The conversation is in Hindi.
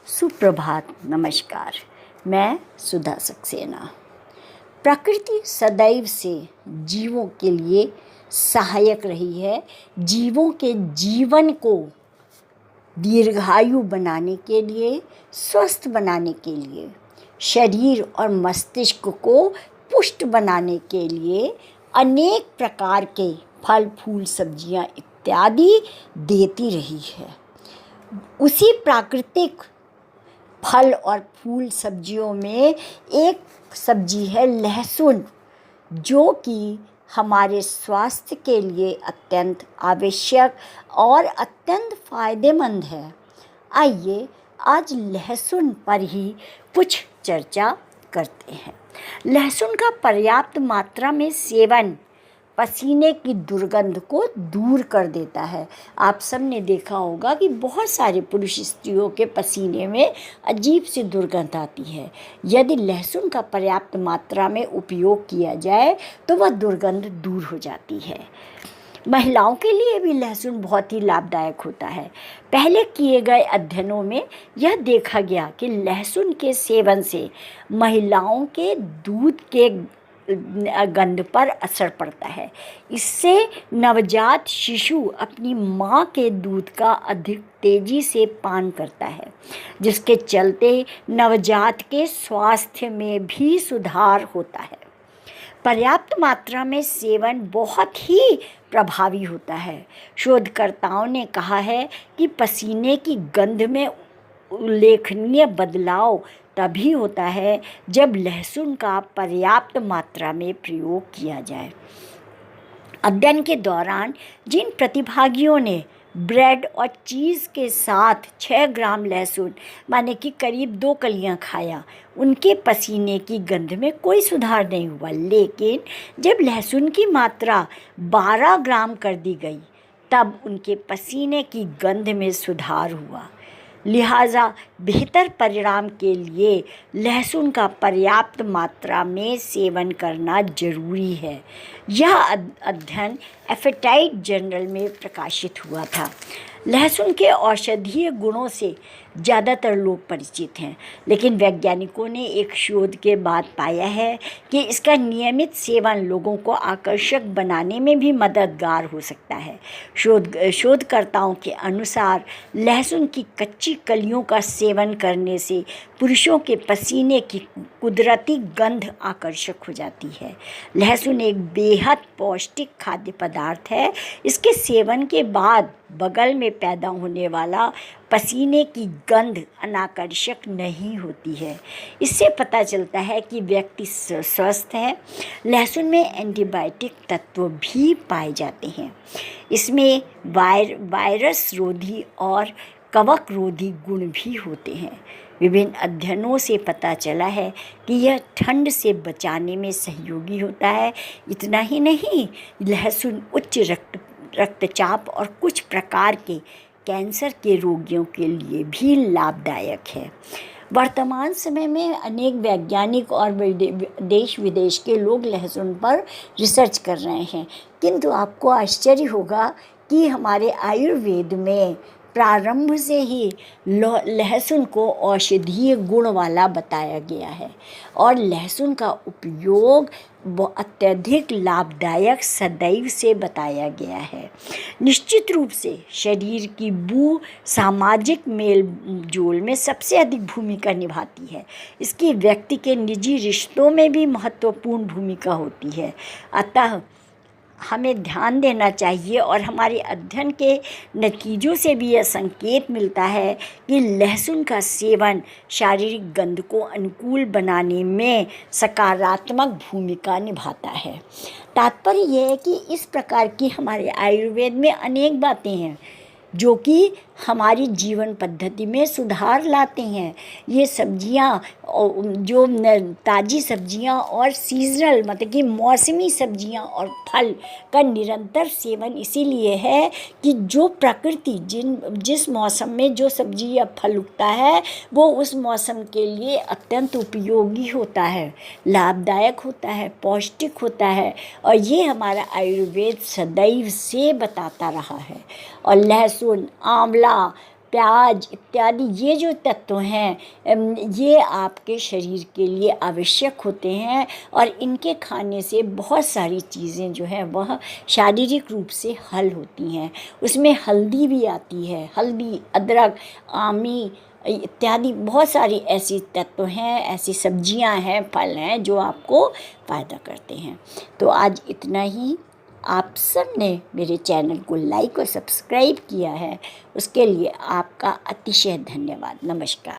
सुप्रभात, नमस्कार। मैं सुधा सक्सेना। प्रकृति सदैव से जीवों के लिए सहायक रही है। जीवों के जीवन को दीर्घायु बनाने के लिए, स्वस्थ बनाने के लिए, शरीर और मस्तिष्क को पुष्ट बनाने के लिए अनेक प्रकार के फल, फूल, सब्जियां इत्यादि देती रही है। उसी प्राकृतिक फल और फूल सब्जियों में एक सब्जी है लहसुन, जो कि हमारे स्वास्थ्य के लिए अत्यंत आवश्यक और अत्यंत फ़ायदेमंद है। आइए आज लहसुन पर ही कुछ चर्चा करते हैं। लहसुन का पर्याप्त मात्रा में सेवन पसीने की दुर्गंध को दूर कर देता है। आप सब ने देखा होगा कि बहुत सारे पुरुष स्त्रियों के पसीने में अजीब सी दुर्गंध आती है। यदि लहसुन का पर्याप्त मात्रा में उपयोग किया जाए तो वह दुर्गंध दूर हो जाती है। महिलाओं के लिए भी लहसुन बहुत ही लाभदायक होता है। पहले किए गए अध्ययनों में यह देखा गया कि लहसुन के सेवन से महिलाओं के दूध के गंध पर असर पड़ता है। इससे नवजात शिशु अपनी माँ के दूध का अधिक तेजी से पान करता है, जिसके चलते नवजात के स्वास्थ्य में भी सुधार होता है। पर्याप्त मात्रा में सेवन बहुत ही प्रभावी होता है। शोधकर्ताओं ने कहा है कि पसीने की गंध में उल्लेखनीय बदलाव तभी होता है जब लहसुन का पर्याप्त मात्रा में प्रयोग किया जाए। अध्ययन के दौरान जिन प्रतिभागियों ने ब्रेड और चीज़ के साथ 6 ग्राम लहसुन माने कि करीब 2 कलियां खाया, उनके पसीने की गंध में कोई सुधार नहीं हुआ। लेकिन जब लहसुन की मात्रा 12 ग्राम कर दी गई, तब उनके पसीने की गंध में सुधार हुआ। लिहाजा बेहतर परिणाम के लिए लहसुन का पर्याप्त मात्रा में सेवन करना जरूरी है। यह अध्ययन एपेटाइट जर्नल में प्रकाशित हुआ था। लहसुन के औषधीय गुणों से ज़्यादातर लोग परिचित हैं, लेकिन वैज्ञानिकों ने एक शोध के बाद पाया है कि इसका नियमित सेवन लोगों को आकर्षक बनाने में भी मददगार हो सकता है। शोधकर्ताओं के अनुसार लहसुन की कच्ची कलियों का सेवन करने से पुरुषों के पसीने की कुदरती गंध आकर्षक हो जाती है। लहसुन एक बेहद पौष्टिक खाद्य पदार्थ है। इसके सेवन के बाद बगल में पैदा होने वाला पसीने की गंध अनाकर्षक नहीं होती है। इससे पता चलता है कि व्यक्ति स्वस्थ है। लहसुन में एंटीबायोटिक तत्व भी पाए जाते हैं। इसमें वायरस रोधी और कवक रोधी गुण भी होते हैं। विभिन्न अध्ययनों से पता चला है कि यह ठंड से बचाने में सहयोगी होता है। इतना ही नहीं, लहसुन उच्च रक्तचाप और कुछ प्रकार के कैंसर के रोगियों के लिए भी लाभदायक है। वर्तमान समय में अनेक वैज्ञानिक और देश विदेश के लोग लहसुन पर रिसर्च कर रहे हैं, किंतु आपको आश्चर्य होगा कि हमारे आयुर्वेद में प्रारंभ से ही लहसुन को औषधीय गुण वाला बताया गया है और लहसुन का उपयोग अत्यधिक लाभदायक सदैव से बताया गया है। निश्चित रूप से शरीर की बू सामाजिक मेल जोल में सबसे अधिक भूमिका निभाती है। इसकी व्यक्ति के निजी रिश्तों में भी महत्वपूर्ण भूमिका होती है। अतः हमें ध्यान देना चाहिए और हमारे अध्ययन के नतीजों से भी यह संकेत मिलता है कि लहसुन का सेवन शारीरिक गंध को अनुकूल बनाने में सकारात्मक भूमिका निभाता है। तात्पर्य यह है कि इस प्रकार की हमारे आयुर्वेद में अनेक बातें हैं जो कि हमारी जीवन पद्धति में सुधार लाते हैं। ये सब्जियां जो ताज़ी सब्जियां और सीजनल मतलब कि मौसमी सब्जियां और फल का निरंतर सेवन इसीलिए है कि जो प्रकृति जिस मौसम में जो सब्जी या फल उगता है वो उस मौसम के लिए अत्यंत उपयोगी होता है, लाभदायक होता है, पौष्टिक होता है और ये हमारा आयुर्वेद सदैव से बताता रहा है। और लहसुन, आंवला, प्याज इत्यादि ये जो तत्व हैं ये आपके शरीर के लिए आवश्यक होते हैं और इनके खाने से बहुत सारी चीज़ें जो हैं वह शारीरिक रूप से हल होती हैं। उसमें हल्दी भी आती है, हल्दी, अदरक, आमी इत्यादि बहुत सारी ऐसी तत्व हैं, ऐसी सब्जियां हैं, फल हैं जो आपको फ़ायदा करते हैं। तो आज इतना ही। आप सब ने मेरे चैनल को लाइक और सब्सक्राइब किया है, उसके लिए आपका अतिशय धन्यवाद। नमस्कार।